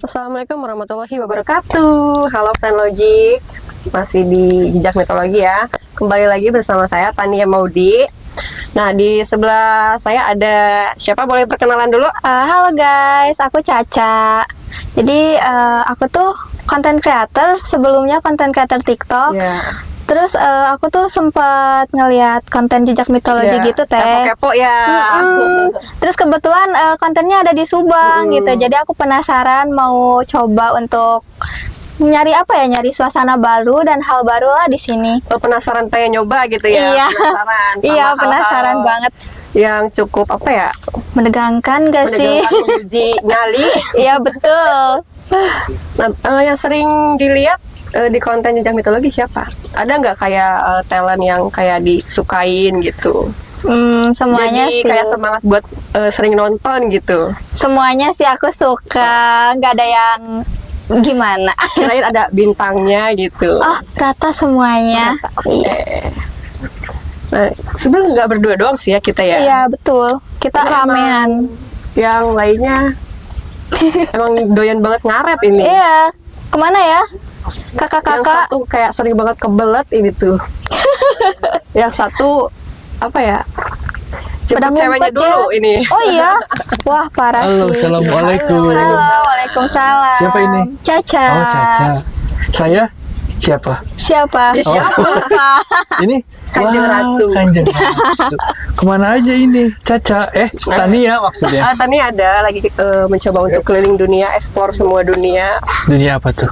Assalamualaikum warahmatullahi wabarakatuh. Halo Friend Logic, masih di Jejak Mitologi ya. Kembali lagi bersama saya Tania Maudi. Nah, di sebelah saya ada siapa, boleh perkenalan dulu? Halo guys, aku Caca. Jadi aku tuh content creator, sebelumnya content creator TikTok. Ya. Terus aku tuh sempat ngeliat konten Jejak Mitologi Ya, gitu teh. kepo-kepo ya. Terus kebetulan kontennya ada di Subang gitu. Jadi aku penasaran mau coba untuk nyari apa ya, nyari suasana baru dan hal baru lah di sini. Oh, penasaran pengen nyoba gitu ya? Iya. Penasaran sama Iya, hal-hal penasaran banget. yang cukup apa ya? Menegangkan gak sih? Menegangkan, menguji nyali. Iya betul. Nah, yang sering dilihat di konten Jejak Mitologi siapa? Ada nggak kayak talent yang kayak disukain gitu? Semuanya Jadi sih. kayak semangat buat sering nonton gitu. Semuanya sih aku suka, nggak ada yang gimana. Kirain ada bintangnya gitu. Oh, rata semuanya. Iya, Nah, sebenarnya nggak berdua doang sih ya kita ya. iya betul. Kita Emang ramean. Yang lainnya emang doyan banget ngaret ini. Iya. Kemana ya? Yang Kakak-kakak. satu kayak sering banget kebelet ini tuh. Yang satu apa ya? Pada Jemput ceweknya ngumpet dulu ya. ini. Oh iya. Wah, parah Halo, sih. assalamualaikum. Halo, waalaikumsalam. Siapa ini? Caca. Oh, Caca. Saya siapa? Siapa? Ya, siapa? Lupa. Ini Kanjeng Ratu. Kanjeng Ratu. Kemana aja ini? Caca. Tania maksudnya. Tani ada lagi mencoba untuk keliling dunia, eksplor semua dunia. Dunia apa tuh?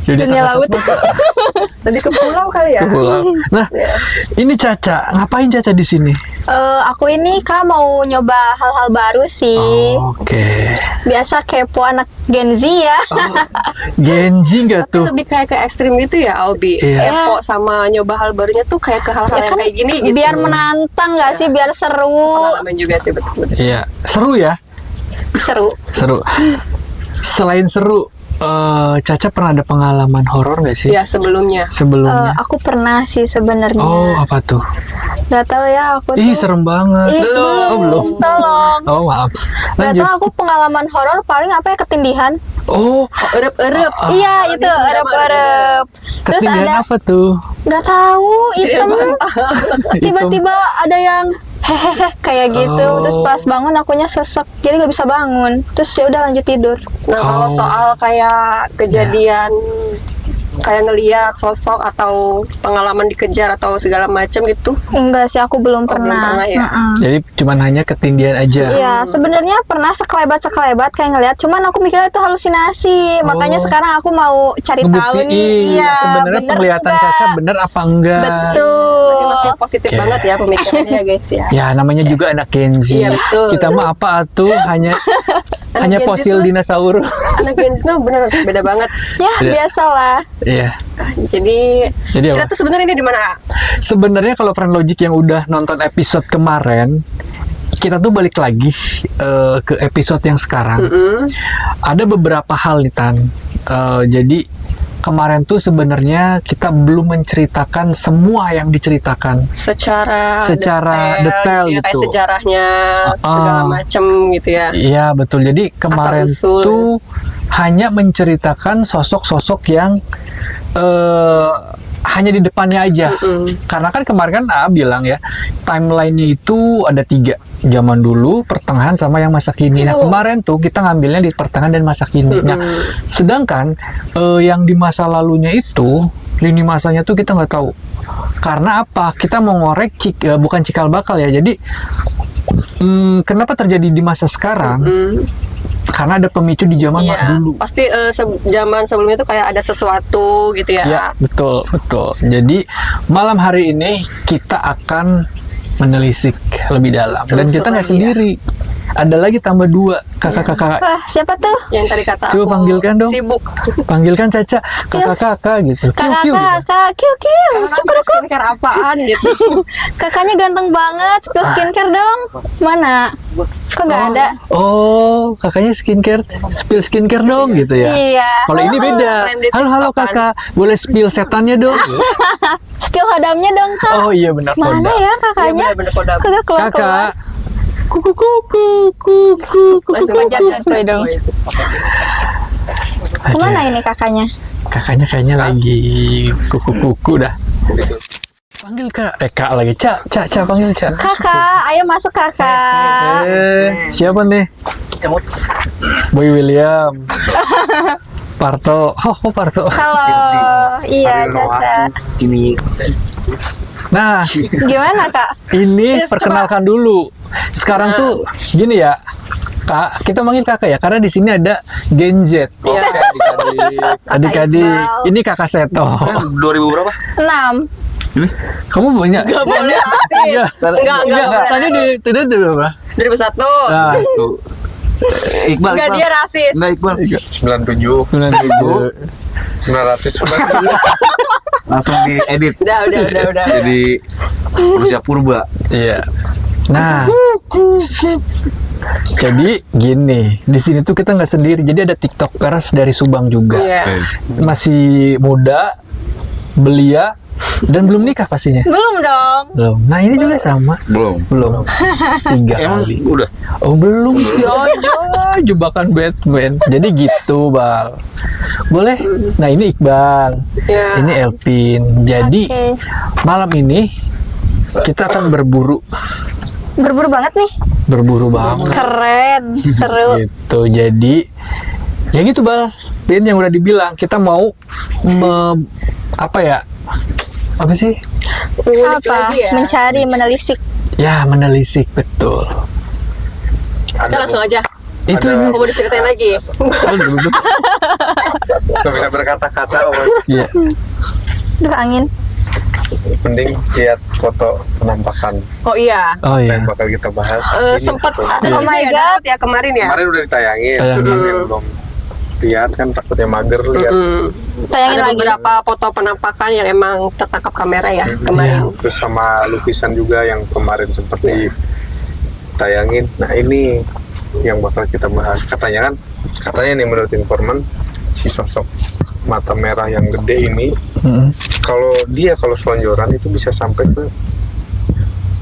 Dunia tangga laut. satu. Tadi ke pulau kali ya? Ke pulau. Nah, ini Caca. Ngapain Caca di sini? Aku ini Kak mau nyoba hal-hal baru sih. Oke. Biasa kepo anak Gen Z ya. Genji nggak Tapi tuh? lebih kayak ke ekstrim gitu ya, Albi. Iya. Kepo sama nyoba hal barunya tuh kayak ke hal-hal Ya yang kan, kayak gini gitu. biar menantang nggak sih, biar seru. Pengalaman juga sih, betul. Iya. Seru ya? Seru. Seru. Selain seru, Caca pernah ada pengalaman horor nggak sih? Ya, sebelumnya. Sebelumnya? Aku pernah sih sebenarnya. Oh, apa tuh? Gak tahu ya aku Ih, tuh. serem banget. Oh, belum. Tolong. Oh, maaf. Gak Lanjut. tahu aku pengalaman horor paling apa ya, ketindihan. Oh, Erep-erep. Iya itu erep-erep. Terus ketindihan ada apa tuh? nggak tahu hitam. Tiba-tiba ada yang hehehe kayak gitu. Oh. Terus pas bangun akunya sesek, jadi nggak bisa bangun. Terus ya udah lanjut tidur. Nah, kalau Oh. soal kayak kejadian kayak ngeliat sosok atau pengalaman dikejar atau segala macam gitu. Enggak sih, aku belum Belum pernah. pernah ya? Mm-mm. Jadi cuman hanya ketindihan aja. Iya, sebenarnya pernah sekelebat kayak ngeliat, cuman aku mikirnya itu halusinasi. Makanya Oh. sekarang aku mau cari tahu nih. Ngebuktiin Iya, sebenarnya bener penglihatan nggak? Caca bener apa enggak? Jadi Betul. masih positif Oke. banget ya pemikirannya ya, guys ya. Ya namanya juga anak Gen Z. Iya, betul. Kita mah apa tuh hanya Gen Z fosil tuh- dinosaurus. Anak Gen Z tuh bener beda banget. Ya, Iya. biasalah. Iya. Jadi kita Jadi apa? tuh sebenarnya ini di mana? Sebenarnya kalau Friend Logic yang udah nonton episode kemarin, kita tuh balik lagi ke episode yang sekarang. Ada beberapa hal nih Tan. Jadi kemarin tuh sebenarnya kita belum menceritakan semua yang diceritakan. Secara detail ya, kayak gitu. sejarahnya segala macem gitu ya. Iya betul. Jadi kemarin Asal-usul. tuh hanya menceritakan sosok-sosok yang hanya di depannya aja. Karena kan kemarin kan bilang ya, timelinenya itu ada 3, zaman dulu, pertengahan, sama yang masa kini. Nah kemarin tuh kita ngambilnya di pertengahan dan masa kini. Nah sedangkan yang di masa lalunya itu lini masanya tuh kita nggak tahu. Karena apa? Kita mau ngorek bukan cikal bakal ya. Jadi kenapa terjadi di masa sekarang? Karena ada pemicu di zaman Iya, dulu. pasti zaman sebelumnya tuh kayak ada sesuatu gitu ya. Ya, betul, betul. Jadi malam hari ini kita akan menelisik lebih dalam. Dan kita nggak Telusuri, sendiri. Ada lagi tambah 2 kakak-kakak. Wah, siapa tuh? Yang tadi kata Coba aku panggilkan dong. sibuk. Panggilkan Caca, kakak-kakak gitu. Kiu, kiu, gitu. Kakak, kiu kiu. Cukup skincare apaan gitu. Kakaknya ganteng banget, spill skincare dong. Mana? Kok nggak ada? Oh, kakaknya skincare, spill skincare dong gitu ya. Iya. Kalau ini beda. Tren di Halo, halo TikTok kan. kakak, boleh spill setannya dong. Spill hodamnya dong kak. Oh iya benar. Mana Honda. ya kakaknya? Iya, bener-bener kodam. Kagak keluar keluar. Kakak, kuku kuku kuku kuku Langsung kuku. aja Santuy dong. Kemana ini kakaknya? Kakaknya kayaknya lagi kuku-kuku dah. Panggil Kak. Kak lagi. Cak panggil Cak. Kakak, ayo masuk kakak. Siapa nih? Boy William. Parto. Oh, Parto. Halo. Iya, Caca. Ini Nah, Gimana kak? ini perkenalkan dulu. Sekarang tuh gini ya. Kak, kita manggil kakak ya, karena di sini ada Gen Z. Iya. Adik-adik, Iqbal. ini kakak Seto. 2000 berapa? 6. Kamu banyak? Nggak boleh rasis. Iya. Enggak boleh. Tadi tadi berapa? 2001. Nah, Tuh. Iqbal. Enggak, dia rasis. Enggak Iqbal. 97 900 Langsung diedit Udah. jadi manusia purba. iya. Nah, jadi gini, di sini tuh kita nggak sendiri. Jadi ada tiktokers dari Subang juga, Iya. masih muda, belia, dan belum nikah pastinya. Belum dong. Belum. Nah ini juga sama. Belum. 3 Emang kali. udah. Oh belum sih aja, jebakan Batman. Jadi gitu Bal. Boleh. Nah ini Iqbal, Iya. ini Elvin. Jadi Oke. malam ini kita akan berburu Berburu banget nih. banget. Keren. Seru. Gitu. Jadi ya gitu Bal. Pin yang udah dibilang kita mau apa sih? Ngulik Apa? lagi ya. Mencari, menelisik. Ya menelisik betul. Kita langsung aja. Itu Ada- ini. Mau diceritain lagi. nggak bisa berkata-kata. Iya. Duh angin. Mending lihat foto penampakan Oh iya. Oh iya. yang bakal kita bahas. Ini Sempat foto. ada Oh my ya, God. dapet ya kemarin ya. Kemarin udah ditayangin, Tayangin. cuman yang belum lihat kan takutnya mager lihat. Tayangin Ada lagi. beberapa foto penampakan yang emang tertangkap kamera ya kemarin. Terus sama lukisan juga yang kemarin sempat ditayangin. Nah ini yang bakal kita bahas. Katanya nih menurut informan, si sosok mata merah yang gede ini, Mm-mm. kalau selonjoran itu bisa sampai ke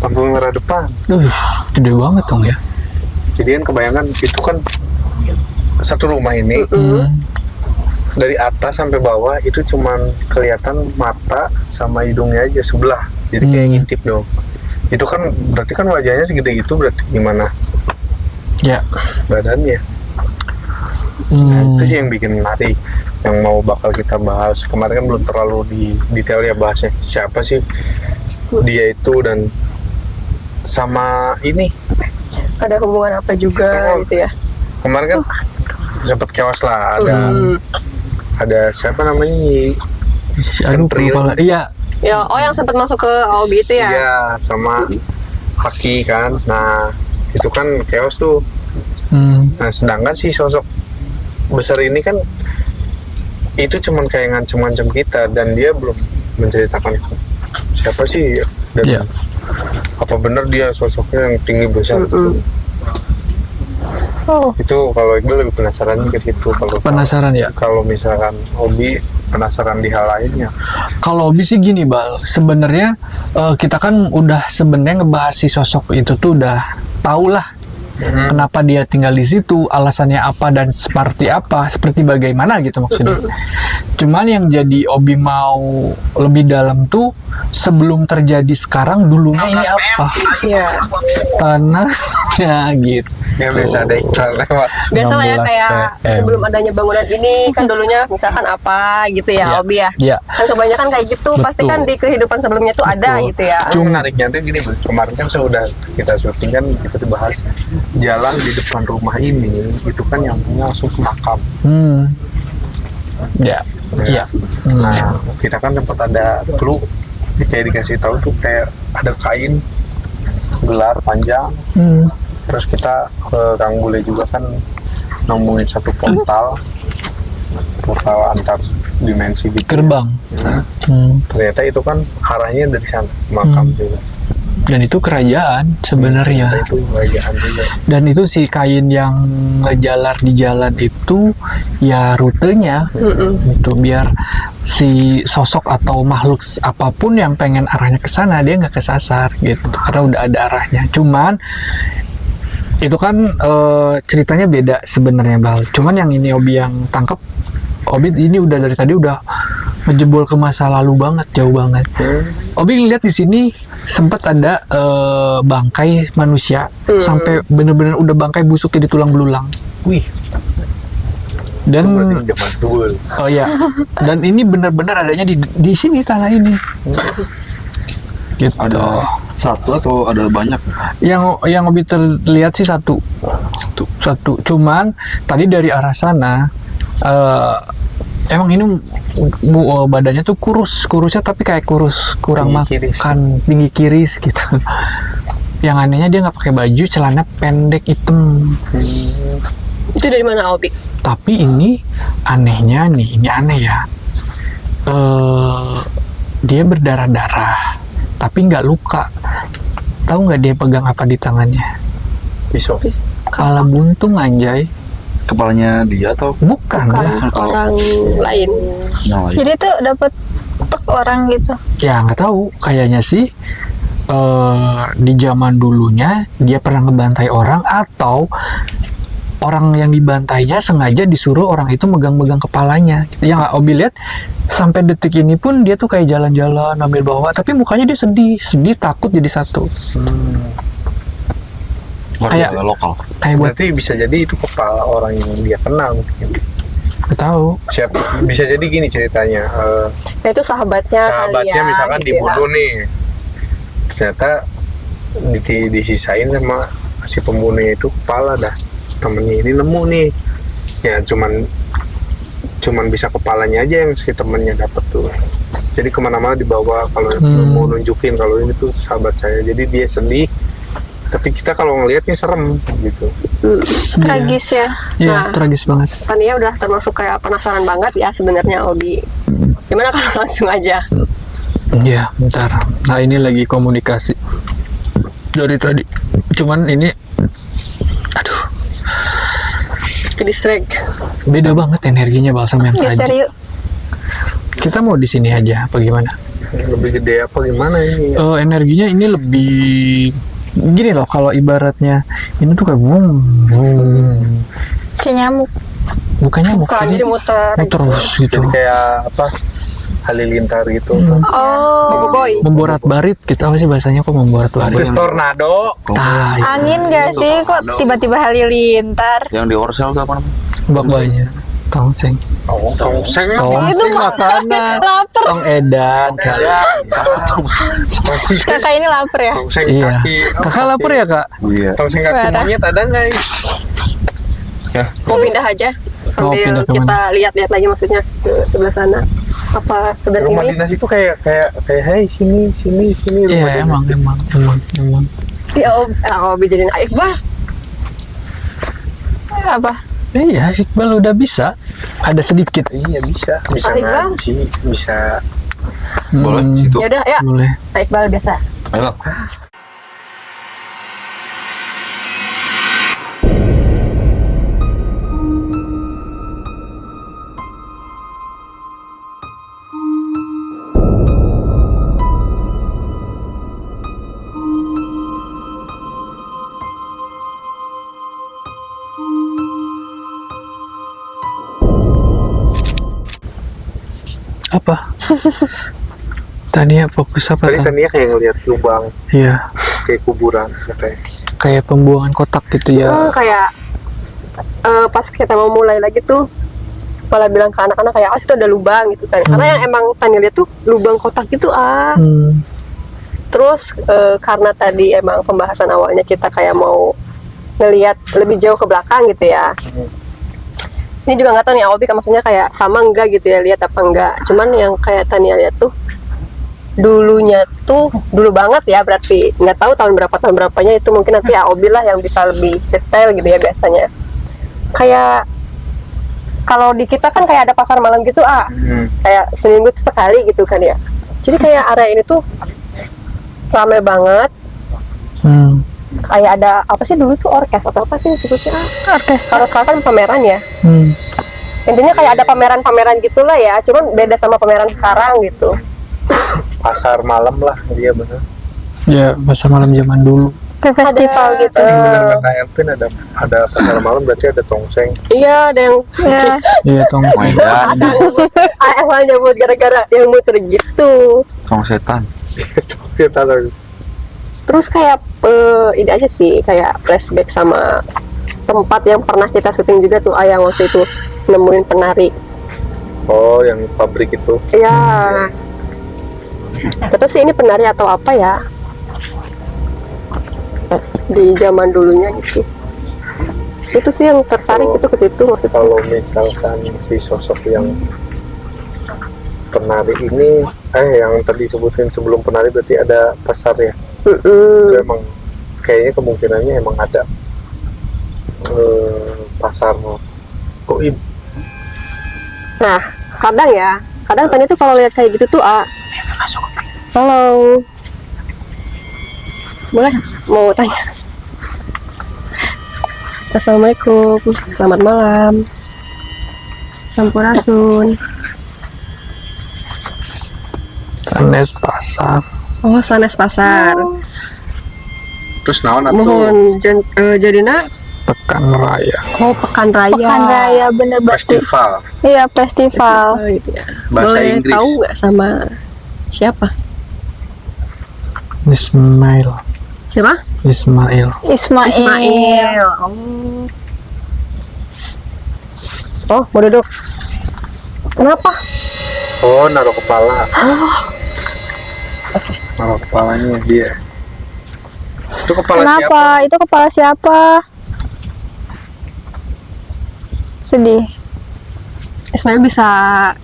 lampu merah depan. Gede banget dong ya. Jadi kan kebayangan itu kan satu rumah ini dari atas sampai bawah itu cuman kelihatan mata sama hidungnya aja sebelah. Jadi kayak ngintip dong. Itu kan berarti kan wajahnya segede gitu, berarti gimana Ya. badannya? Nah, itu sih yang bikin menarik, yang mau bakal kita bahas. Kemarin kan belum terlalu di detail ya bahasnya siapa sih dia itu dan sama ini. Ada hubungan apa juga gitu ya. Kemarin kan sempat chaos lah, ada siapa namanya? Aduh, Kentril. lupa lah. Iya. Ya, yang sempat masuk ke OB itu ya. Iya, sama Haki kan. Nah, itu kan chaos tuh. Nah, sedangkan si sosok besar ini kan itu cuman kayak ngancem-ngancem kita dan dia belum menceritakan siapa sih dan Iya. apa benar dia sosoknya yang tinggi besar. Oh. Itu kalau Iqbal lebih penasaran ke situ. Penasaran ya. Kalau misalkan hobi penasaran di hal lainnya. Kalau hobi sih gini Bal, sebenarnya kita kan udah sebenarnya ngebahas si sosok itu tuh udah tau lah kenapa dia tinggal di situ, alasannya apa dan seperti bagaimana gitu maksudnya. Cuman yang jadi hobi mau lebih dalam tuh sebelum terjadi sekarang dulunya ini apa? Iya. Tanahnya gitu. Ya biasa ada iklan lewat. Biasa lah ya 16 kayak PM. sebelum adanya bangunan ini kan dulunya misalkan apa gitu ya, Iya. Obi ya. Iya. Kan kebanyakan kayak gitu, pasti Betul. kan di kehidupan sebelumnya tuh ada Betul. gitu ya. Cuma menariknya tuh gini, Bu. Kemarin kan sudah kita syuting kan kita dibahas jalan di depan rumah ini itu kan yang punya langsung ke makam. Ya. Iya. Nah, kita kan sempat ada dulu kayak dikasih tahu tuh kayak ada kain gelar panjang. Terus kita ke Kang Bule juga kan ngomongin satu portal antar dimensi gitu. Gerbang. Ternyata itu kan arahnya dari sana makam juga. Dan itu kerajaan sebenarnya. Ternyata itu kerajaan juga. Dan itu si kain yang ngejalar di jalan itu ya rutenya itu biar si sosok atau makhluk apapun yang pengen arahnya ke sana dia nggak kesasar gitu karena udah ada arahnya. Cuman itu kan ceritanya beda sebenarnya Bal. Cuman yang ini Obi yang tangkep Obi ini udah dari tadi udah ngejebol ke masa lalu banget, jauh banget. Obi ngeliat di sini sempat ada bangkai manusia sampai bener-bener udah bangkai busuk jadi tulang belulang. Wih, Dan berarti zaman dulu. oh ya, dan ini benar-benar adanya di sini tanah ini. Gitu. Ada satu atau ada banyak? Yang Obi terlihat sih satu. Cuman tadi dari arah sana emang ini badannya tuh kurusnya tapi kayak kurus kurang Tinggi makan, tinggi kiris gitu. Yang anehnya dia nggak pakai baju, celana pendek hitam. Itu dari mana Obi? Tapi ini anehnya nih, ini aneh ya. Dia berdarah-darah, tapi nggak luka. Tahu nggak dia pegang apa di tangannya? Pisau. Kepala buntung anjay. Kepalanya dia atau Bukan lah. Orang lain. yang lain? Jadi tuh dapat tek orang gitu. Ya nggak tahu. Kayaknya sih di zaman dulunya dia pernah ngebantai orang atau orang yang dibantainya sengaja disuruh orang itu megang-megang kepalanya. Yang nggak Obi lihat sampai detik ini pun dia tuh kayak jalan-jalan ambil bawa, tapi mukanya dia sedih takut jadi satu. Warga Kayak- lokal. Kayak buat Berarti bisa jadi itu kepala orang yang dia kenal mungkin. nggak tahu. Bisa jadi gini ceritanya. Nah, itu sahabatnya Sahabatnya kali ya, misalkan gitu ya. dibunuh nih, ternyata disisain sama si pembunuhnya itu kepala dah. Temennya ini nemu nih, ya cuman bisa kepalanya aja yang si temennya dapet tuh. Jadi kemana-mana dibawa kalau mau nunjukin kalau ini tuh sahabat saya. Jadi dia sedih, tapi kita kalau ngelihatnya serem gitu. Tragis ya. Nah. Iya, tragis banget. Tania udah termasuk kayak penasaran banget ya sebenarnya Obi. Gimana kalau langsung aja? Iya, bentar. Nah, ini lagi komunikasi dari tadi. Cuman ini aduh, Ke distract. beda banget energinya balsam yang Geser tadi. yuk. Kita mau di sini aja apa gimana? Lebih gede apa gimana ini? Energinya ini lebih gini loh, kalau ibaratnya ini tuh kayak boom. Kayak nyamuk. Bukannya Bukan, jadi muter. terus gitu. Jadi kayak apa? Halilintar gitu. Oh, Boy. Memborat barit gitu, apa sih bahasanya, kok memborat barit? Tornado. Nah, angin gak sih? Kok tiba-tiba halilintar? Yang di Orsel tuh apa namanya? bak-baknya tongseng. Tongseng. Tongseng makanan. Lapar. Tong edan kali. Kakak ini lapar ya? Tongseng Iya. kaki. Kakak lapar ya, Kak? Iya. Tongseng kaki Parah. monyet ada nggak? Mau pindah aja Mau sambil pindah ke kita mana? lihat-lihat lagi, maksudnya ke sebelah sana apa sebelah Rumah sini. dinas itu kayak hey sini rumah Iya, dinas. emang. Ya Obi jadiin Iqbal. Apa? Iya, Iqbal udah bisa. Ada sedikit. Iya bisa Iqbal? ngaji, bisa. Boleh Hmm, situ. Ya udah ya, Boleh. Iqbal biasa. Ayo. Apa? Tania fokus apa Tadi kan dia kayak ngeliat lubang Iya, kayak kuburan katanya. kayak pembuangan kotak gitu ya. Kayak pas kita mau mulai lagi tuh malah bilang ke anak-anak kayak itu ada lubang gitu kan. Karena yang emang Tania lihat tuh lubang kotak gitu Hmm. Terus karena tadi emang pembahasan awalnya kita kayak mau ngelihat lebih jauh ke belakang gitu ya. Ini juga nggak tahu nih Aobi maksudnya kayak sama enggak gitu ya, lihat apa enggak. Cuman yang kayak Tania lihat tuh dulunya tuh dulu banget ya, berarti nggak tahu tahun berapanya itu, mungkin nanti Aobi lah yang bisa lebih detail gitu ya biasanya. Kayak kalau di kita kan kayak ada pasar malam gitu kayak seminggu tuh sekali gitu kan ya. Jadi kayak area ini tuh ramai banget. Hmm. Kayak ada apa sih dulu tuh orkes atau apa sih sebutnya? Orkes. Kalau sekarang kan pameran ya. Hmm. Intinya kayak ada pameran-pameran gitulah ya, cuman beda sama pameran sekarang gitu. Pasar malam lah dia bener. Ya, masa malam zaman dulu. Kayak festival gitu. Tadi benar-benar Elvin ada pasar malam, berarti ada tongseng. Iya, ada yang Ya. Iya tong. Medan, awal nyebut gara-gara yang muter gitu. tong setan. Kita tahu. Terus kayak ini aja sih, kayak flashback sama tempat yang pernah kita syuting juga tuh, yang waktu itu nemuin penari. Oh, yang pabrik itu. Iya. Itu sih ini penari atau apa ya? Di zaman dulunya gitu. Itu sih yang tertarik itu ke situ maksudnya. Kalau misalkan si sosok yang penari ini, yang tadi sebutin sebelum penari berarti ada pasar ya. Itu emang kayaknya kemungkinannya emang ada pasar goib. Nah, kadang tadi tuh kalau lihat kayak gitu tuh, halo, boleh mau tanya? Assalamualaikum, selamat malam, sampurasun. Sanes pasar. Oh, sanes pasar. Terus naon atuh? Mohon jadina. Pekan raya. Oh, pekan raya. Pekan raya bener berarti. Festival Iya, festival. Oh, gitu ya. bahasa Boleh Inggris. tahu nggak sama siapa? Ismail. Siapa? Ismail. Ismail. Oh, mau duduk. Kenapa? Oh, naruh kepala. Naruh kepalanya dia. Itu kepala Kenapa? siapa? Itu kepala siapa? Sedih. Ismail bisa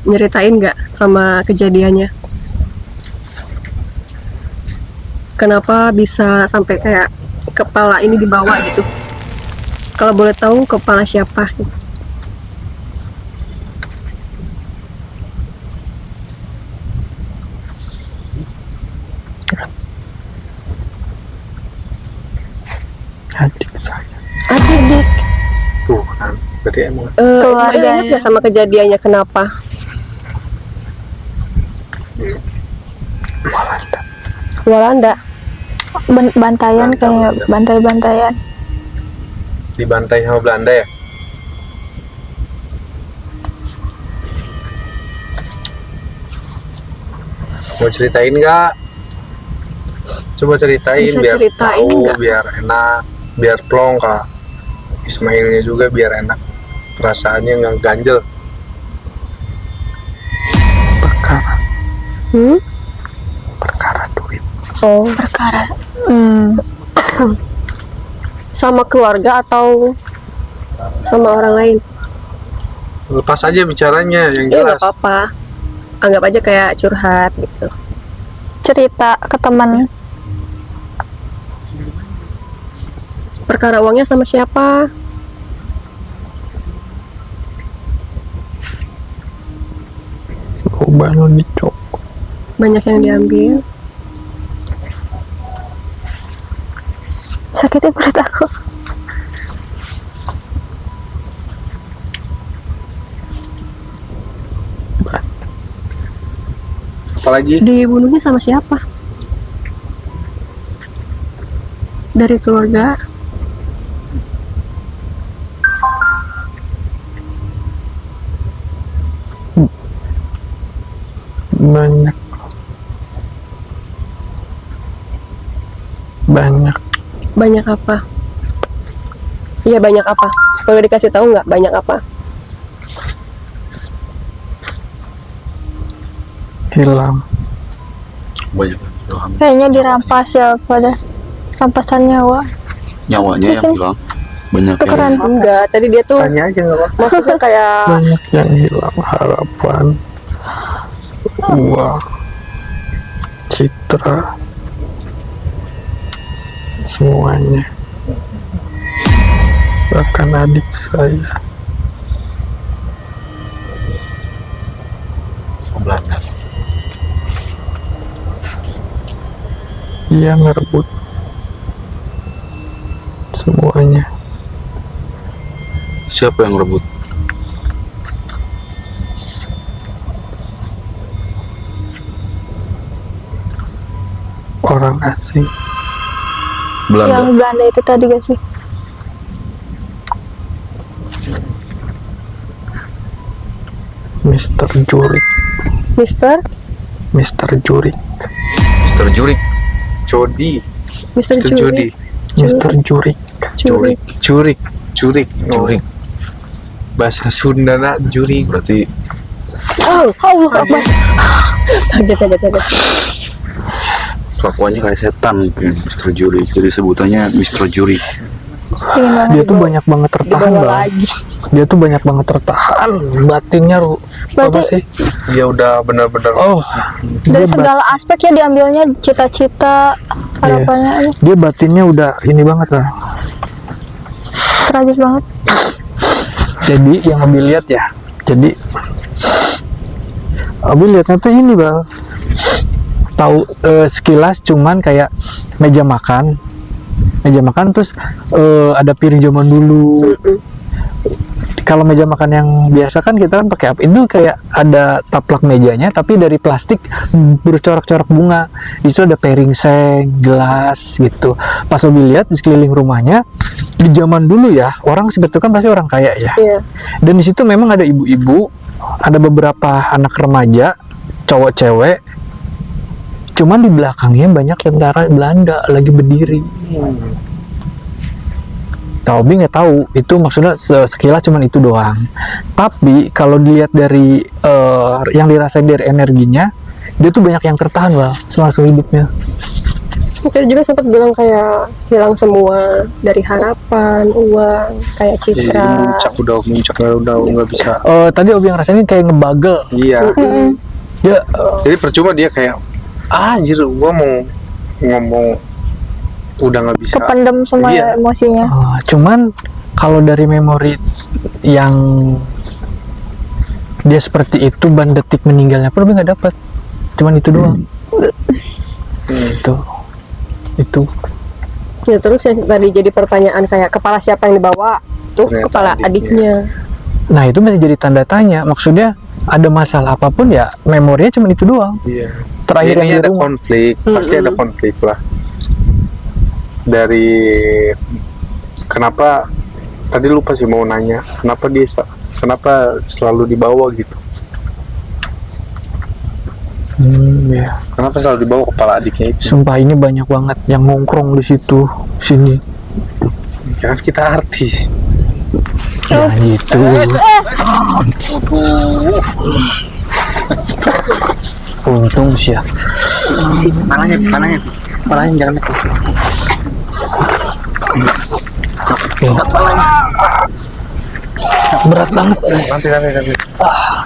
nyeritain nggak sama kejadiannya? Kenapa bisa sampai kayak kepala ini dibawa gitu? Kalau boleh tahu kepala siapa? Adik saya. Adik. Tuh kan. Berarti emang Ismail Keluarganya. ingat nggak sama kejadiannya kenapa? Walanda. Bantayan kayak bantai-bantaian. dibantai sama Belanda ya. Mau ceritain nggak? Coba ceritain Bisa biar ceritain tahu, nggak? biar enak, biar plong kak. Ismailnya juga biar enak, perasaannya nggak ganjel. Perkara. Hmm? Perkara duit. Oh, Perkara. sama keluarga atau sama orang lain? Lepas aja bicaranya yang Iya, nggak jelas. apa-apa. Anggap aja kayak curhat gitu. Cerita ke teman. Perkara uangnya sama siapa? Coba lo dicopot. Banyak yang diambil. Sakitnya perut aku. Apalagi Dibunuhnya sama siapa? Dari keluarga? Banyak. Banyak. Banyak apa? Iya, banyak apa? Boleh dikasih tahu nggak banyak apa? Hilang. Banyak hilang. Kayaknya dirampas ya pada rampasan nyawa. Nyawanya yang Bisa. hilang. Banyak yang Tukeran. Enggak, tadi dia tuh tanya aja nggak apa. maksudnya kayak Banyak yang hilang. Harapan. Uang. Citra. Semuanya. Bahkan adik saya. Belanda. Ia ngerebut semuanya. Siapa yang rebut? Orang asing. Belanda. Yang Belanda itu tadi gak sih? Mr. Jurik. Mister Mr. Jurik. Mr. Jurik. Jody. Mister Mr. Juri. Jody. Mr. Jurik. Jurik. Jurik. Jurik. Jurik. Bahasa Sunda nak jurik. Berarti Oh, Allah Akbar. Kaget. kelakuannya kayak setan mungkin Mr. Jurik. Jadi sebutannya Mr. Jurik. Ingin banget. Dia tuh banyak banget tertahan, Dibawa Bang. lagi. Dia tuh banyak banget tertahan. Batinnya apa Berarti- sih? Dia udah benar-benar. Oh, Dari dia, segala aspek ya diambilnya, cita-cita, harapannya. dia batinnya udah ini banget lah. Tragis banget. Jadi yang Abi lihat ya. Jadi Abi lihatnya tuh ini, Bang. Tahu sekilas cuman kayak meja makan terus ada piring zaman dulu. Kalau meja makan yang biasa kan kita kan pakai apa? Itu kayak ada taplak mejanya tapi dari plastik bercorak-corak bunga. Itu ada piring seng, gelas gitu. Pas Abi lihat di sekeliling rumahnya di zaman dulu ya, orang seperti itu kan pasti orang kaya ya. Iya. Dan di situ memang ada ibu-ibu, ada beberapa anak remaja, cowok cewek. Cuman di belakangnya banyak tentara Belanda lagi berdiri. Tahu nggak tahu itu maksudnya sekilas cuman itu doang. Tapi kalau dilihat dari yang dirasain dari energinya, dia tuh banyak yang tertahan lah selama hidupnya. Mungkin juga sempat bilang kayak hilang semua dari harapan, uang, kayak Jadi citra. muncaknya udah nggak bisa. Tadi Obi yang rasain kayak ngebagel. Iya. Dia Jadi percuma dia kayak anjir gua mau ngomong udah nggak bisa. Kependem semua Iya. emosinya. cuman kalau dari memori yang dia seperti itu ban detik meninggalnya pun Obi nggak dapat. Cuman itu doang. Itu Ya terus yang tadi jadi pertanyaan kayak kepala siapa yang dibawa? Tuh Ternyata kepala adiknya. nah itu masih jadi tanda tanya. Maksudnya ada masalah apapun ya memorinya cuma itu doang. Iya. Terakhir Ini yang di ada rumah. konflik, pasti ada konflik lah. Dari kenapa tadi lupa sih mau nanya, kenapa selalu dibawa gitu? Ya. Kenapa selalu dibawa kepala adiknya itu? Sumpah ini banyak banget yang nongkrong di situ sini. Jangan kita artis. Ya gitu. Untung sih ya. Tangannya jangan itu. Berat banget. Nanti.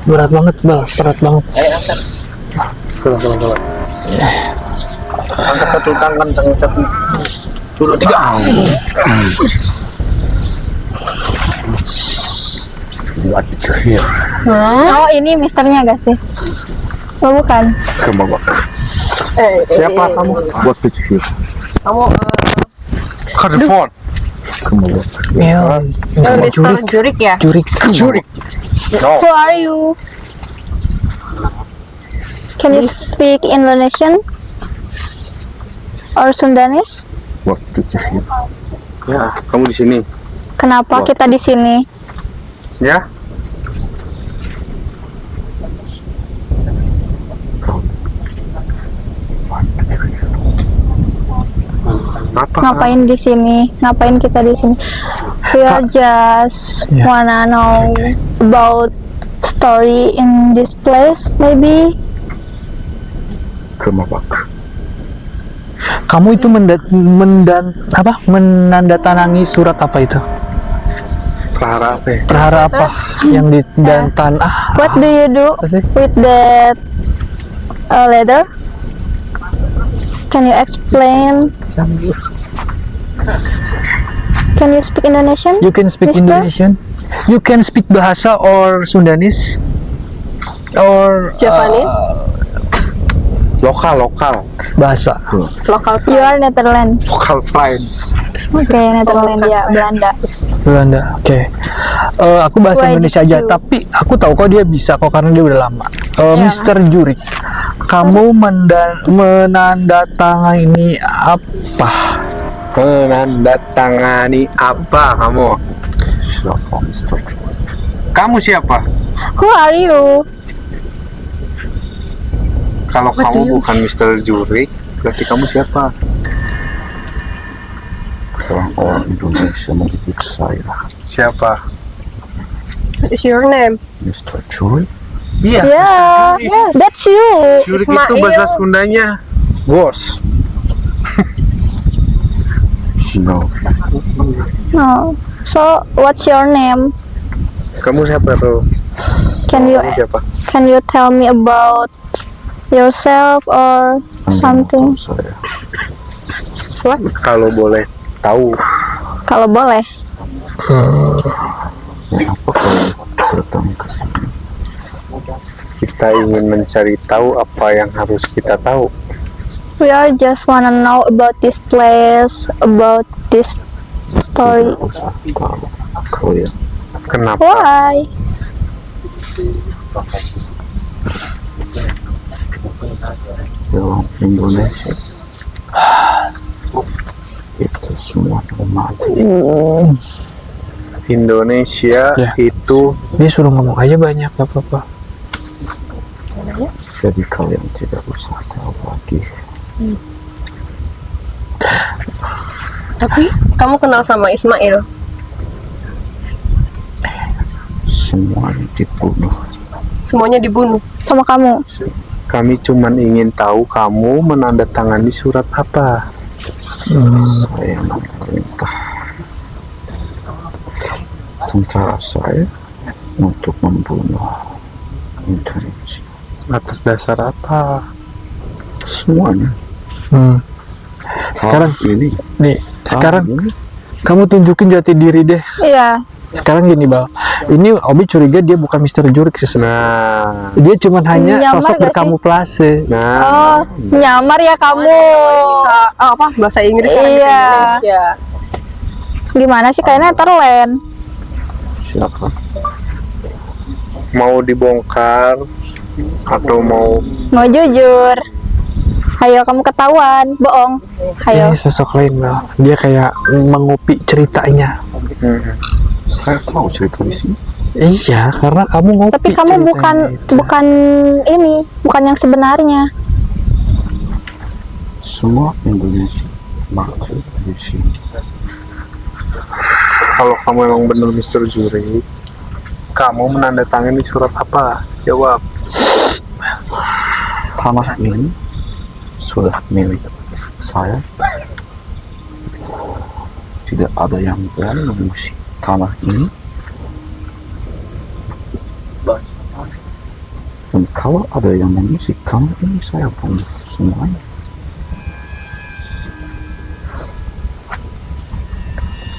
Berat banget, Bal. Berat banget. Coba. Angkat satu tangan, satu. Dulu 3. Oh, ini misternya gak sih? Oh, bukan. Kemabak. Siapa kamu? Buat kecil. Kamu Telepon. Kemabak. Ya, Mister Jurik ya? Jurik. No. Who are you? Can you speak Indonesian or Sundanese? Buat kecil. Ya, kamu di sini. Kenapa kita di sini? Ya. Apa? Ngapain di sini? Ngapain kita di sini? We are just Yeah. wanna know about story in this place, maybe. Kemabak. Kamu itu menandatangani surat apa itu? Prahara apa ya? Prahara apa yang di dan tanah? What do you do Apa sih? with that letter? Can you explain? Can you speak Indonesian? You can speak Mister? Indonesian. You can speak bahasa or Sundanese or Japanese? Lokal. bahasa. Lokal You are Netherlands. Lokal flight. Oke, Netherlands ya, Belanda. Belanda. Oke. Aku bahasa Why Indonesia did aja, you- tapi aku tahu kok dia bisa kok karena dia udah lama. Iya. Mr. Jurik, kamu menandatangani apa? menandatangani apa kamu? Siapa Mr. Jurik? Kamu siapa? Who are you? Kalau kamu bukan Mr. Jurik, berarti kamu siapa? Orang-orang Indonesia menyebut saya Siapa? What is your name? Mr. Jurik. Iya. Yeah, Yes. that's you. Jurik itu Ismail. bahasa Sundanya bos. No, No. So, what's your name? Kamu siapa tuh? Can you Kamu siapa? can you tell me about yourself or Anda something? mau tahu saya. Kalau boleh tahu, Kalau boleh. Mengapa kalian datang ke sini? kita ingin mencari tahu apa yang harus kita tahu. We are just wanna know about this place, about this story. Tidak usah tahu kalian. Kenapa? Why? Dalam Indonesia itu semua mati. Indonesia Ya. itu Dia suruh ngomong aja banyak, gak apa-apa. Jadi kalian tidak usah tahu lagi. Tapi kamu kenal sama Ismail? Semuanya dibunuh. Semuanya dibunuh. Sama kamu. kami cuman ingin tahu kamu menandatangani surat apa. Saya memerintah tentara saya untuk membunuh Indonesia. Atas dasar apa? Semuanya. Sekarang ini nih, sekarang ini kamu tunjukin jati diri deh. Iya. Sekarang gini, Bal. Ini Obi curiga dia bukan Mr. Jurik sebenarnya. Nah, Dia cuman hanya Nyamar sosok gak sih? berkamuflase. nah, Oh, nyamar ya kamu. Bisa apa bahasa Inggris sekarang gitu Iya. ya. Gimana sih kayaknya Netherland? siapa? mau dibongkar atau mau Mau jujur. Ayo kamu ketahuan, bohong. Ayo. Ini sosok lain, Bal. Dia kayak mengopi ceritanya. Saya tahu cerita di sini. Iya, karena kamu ngopi. Tapi kamu ceritanya bukan itu. bukan ini, bukan yang sebenarnya. Semua Indonesia mati di sini. kalau kamu emang benar Mr. Jurik, kamu menandatangani surat apa? Jawab. Tanah ini sudah milik saya. Tidak ada yang berani mengusik tanah ini. Dan kalau ada yang mengusik tanah ini, saya bunuh semuanya.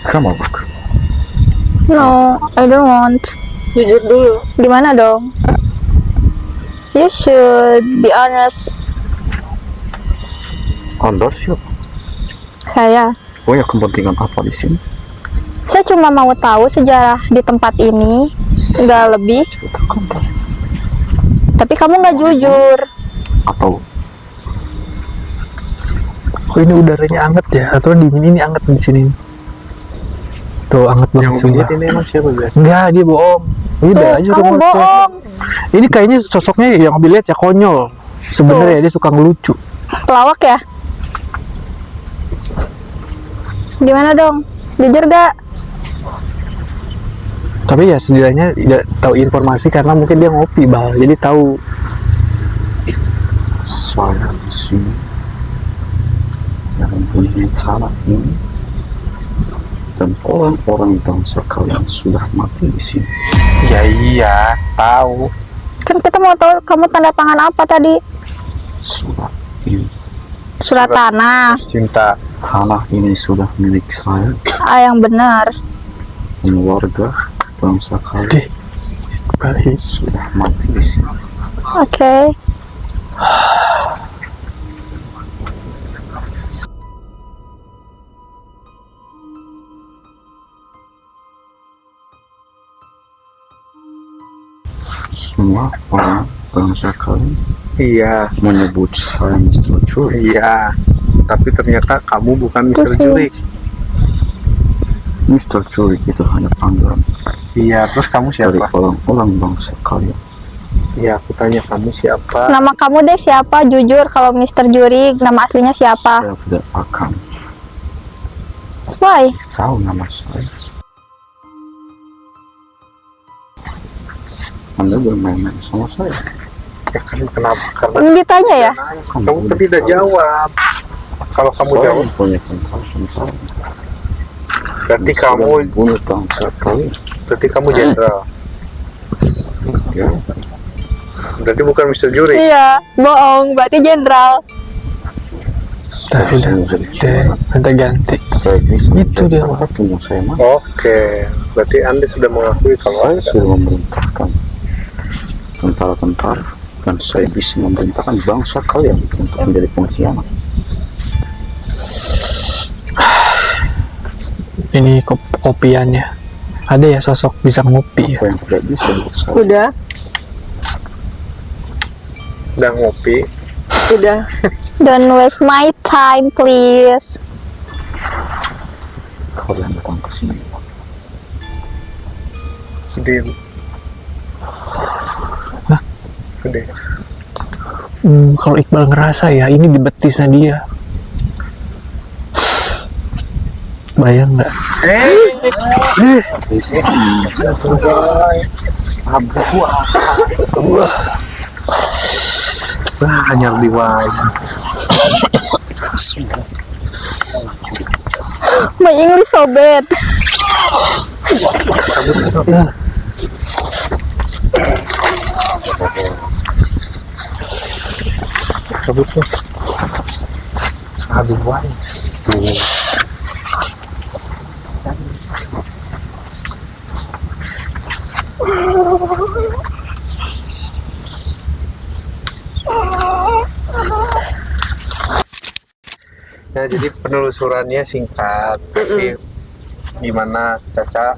Come on, look. No, I don't want. Jujur dulu. Gimana dong? You should be honest. Anda siapa? Saya. Punya kepentingan apa di sini? Saya cuma mau tahu sejarah di tempat ini, nggak lebih. Ceritakan tadi. Tapi kamu nggak jujur. Atau Kok ini udaranya anget ya? Atau dingin ini anget di sini? Tuh anget banget Yang semua. begini ini emang siapa guys? Enggak, dia bohong. Udah Tuh, aja kamu remote check. bohong. Ini kayaknya sosoknya yang Obi lihat ya konyol. Sebenarnya dia suka ngelucu. Pelawak ya? Gimana dong? Jujur gak? Tapi ya setidaknya tidak tahu informasi karena mungkin dia ngopi, Bal. Jadi tahu. saya di sini yang mempunyai tanah ini dan orang-orang bangsa kalian sudah mati di sini. Ya iya, tahu. Kan kita mau tahu kamu tanda tangan apa tadi? Surat ini, Surat tanah. Cinta. tanah ini sudah milik saya Yang benar. dan warga bangsa kalian Kali. sudah mati di sini. Oke. Semua orang bangsa kalian Iya, menyebut saya Mr. Jurik. iya. Tapi ternyata kamu bukan Mr. Pusing. Jurik. Mister Curik itu hanya panggilan Iya, terus kamu dari siapa? orang-orang bangsa kalian. Iya, aku tanya kamu siapa? Nama kamu deh siapa? Jujur kalau Mister Jurik, nama aslinya siapa? Saya tidak akan Why? tahu nama saya. Anda bermain-main sama saya. Ya kan kenapa? Karena Ditanya ya? kamu tadi udah jawab. Kalau kamu Saya jawab, mempunyai tentara. berarti kamu bunuh bangsa kalian. jenderal. Ya, Berarti bukan Mister Juri. Iya, bohong. Berarti jenderal. Udah, ganti. saya bisa Itu dia. apapun yang saya mau. Oke, berarti Anda sudah mengakui kalau Saya sudah memerintahkan tentara-tentara dan saya bisa memerintahkan bangsa kalian untuk menjadi pengkhianat. Ini kopiannya. Ada ya sosok bisa ngopi ya. Apa yang tidak bisa untuk saya. udah ngopi. Udah. Don't waste my time, please. Kalian datang ke sini. Gede. Hah? Gede. Kalau Iqbal ngerasa ya, ini di betisnya dia. Bayang nggak? Hanya diwais. My English so bad. Cabut tuh. Habis wais. Ya, jadi penelusurannya singkat. Tapi gimana Caca?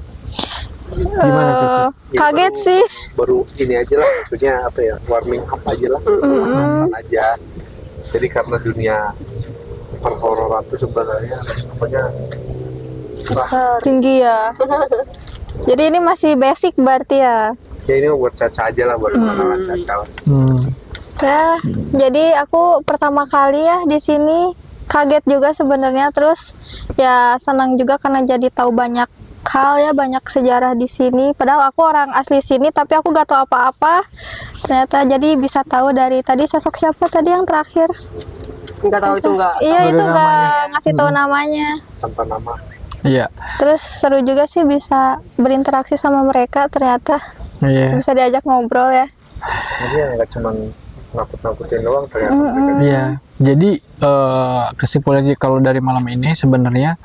Gimana Caca? Ya, Kaget baru- sih. Baru ini aja lah, maksudnya apa ya, warming up aja lah, pemanasan aja. Jadi karena dunia perhororan itu sebenarnya namanya Tinggi ya. Jadi ini masih basic berarti ya. ya ini buat Caca aja lah, buat kenalan Caca. Ya, jadi aku pertama kali ya di sini kaget juga sebenarnya, terus ya senang juga karena jadi tahu banyak hal ya, banyak sejarah di sini. Padahal aku orang asli sini tapi aku gak tahu apa-apa. Ternyata jadi bisa tahu dari tadi sosok siapa tadi yang terakhir. Nggak tahu itu nggak. Iya Nggak ada itu gak namanya. ngasih tahu namanya. Tanpa nama. Iya. Terus seru juga sih bisa berinteraksi sama mereka, ternyata Iya. bisa diajak ngobrol ya. Jadi ya nggak cuman nakut-nakutin doang ternyata. mereka. Iya. Jadi kesimpulannya kalau dari malam ini sebenarnya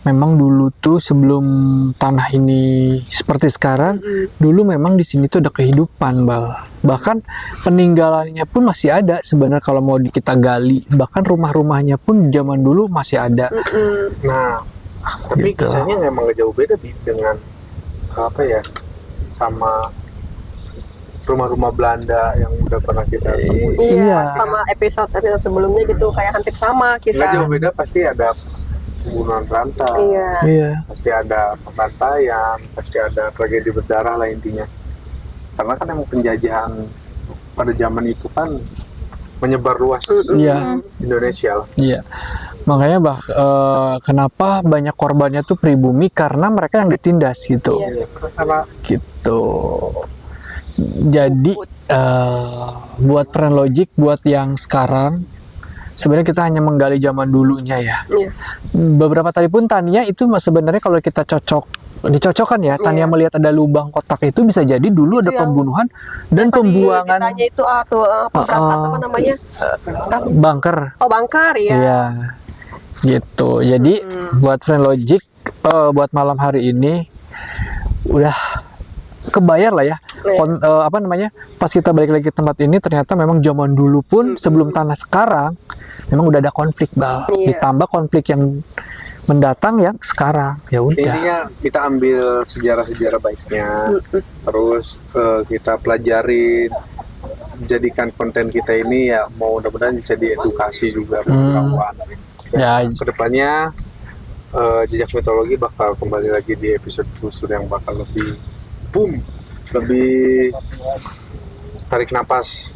memang dulu tuh sebelum tanah ini seperti sekarang, dulu memang di sini tuh ada kehidupan, Bal. Bahkan peninggalannya pun masih ada sebenarnya kalau mau kita gali. Bahkan rumah-rumahnya pun zaman dulu masih ada. Nah, tapi Gitu. kisahnya emang gak jauh beda Bi, dengan apa ya, sama rumah-rumah Belanda yang udah pernah kita temui. Iya, Iya. sama episode sebelumnya gitu kayak hampir sama Nggak kisah. jauh beda, pasti ada pembunuhan berantai, Iya. Iya. pasti ada pembantaian, pasti ada tragedi berdarah lah intinya. Karena kan emang penjajahan pada zaman itu kan menyebar luas Iya. Indonesia lah. Iya. Makanya kenapa banyak korbannya tuh pribumi karena mereka yang ditindas gitu. Iya, karena Gitu. Jadi buat Friend Logic, buat yang sekarang sebenarnya kita hanya menggali zaman dulunya ya. Iya. Beberapa tadi pun Tania itu sebenarnya kalau kita dicocokkan ya, Tania Iya. melihat ada lubang kotak itu bisa jadi dulu ada Itu yang pembunuhan dan Tadi pembuangan ditanya itu pemberantas apa namanya? bunker. Oh, bangkar ya. Iya. Gitu. Jadi buat Friend Logic buat malam hari ini udah kebayar lah ya. Iya. Apa namanya? Pas kita balik lagi ke tempat ini ternyata memang zaman dulu pun sebelum tanah sekarang memang udah ada konflik, Bal. Iya. Ditambah konflik yang mendatang ya sekarang. Ya udah. intinya kita ambil sejarah-sejarah baiknya, terus kita pelajarin, jadikan konten kita ini ya mau mudah-mudahan bisa diedukasi juga buat kawan. Ya. Kedepannya Jejak Mitologi bakal kembali lagi di episode khusus yang bakal lebih boom, lebih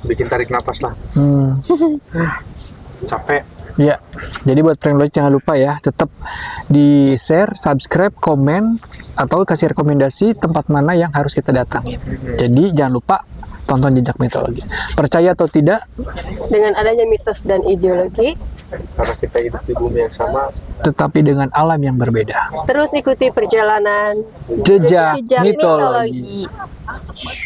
bikin tarik napas lah. Capek. Ya, jadi buat friend Logic jangan lupa ya, tetap di share, subscribe, komen, atau kasih rekomendasi tempat mana yang harus kita datangin. Jadi jangan lupa tonton Jejak Mitologi. Percaya atau tidak, Dengan adanya mitos dan ideologi, Karena kita hidup di bumi yang sama, tetapi dengan alam yang berbeda. terus ikuti perjalanan Jejak Jejak Mitologi. mitologi.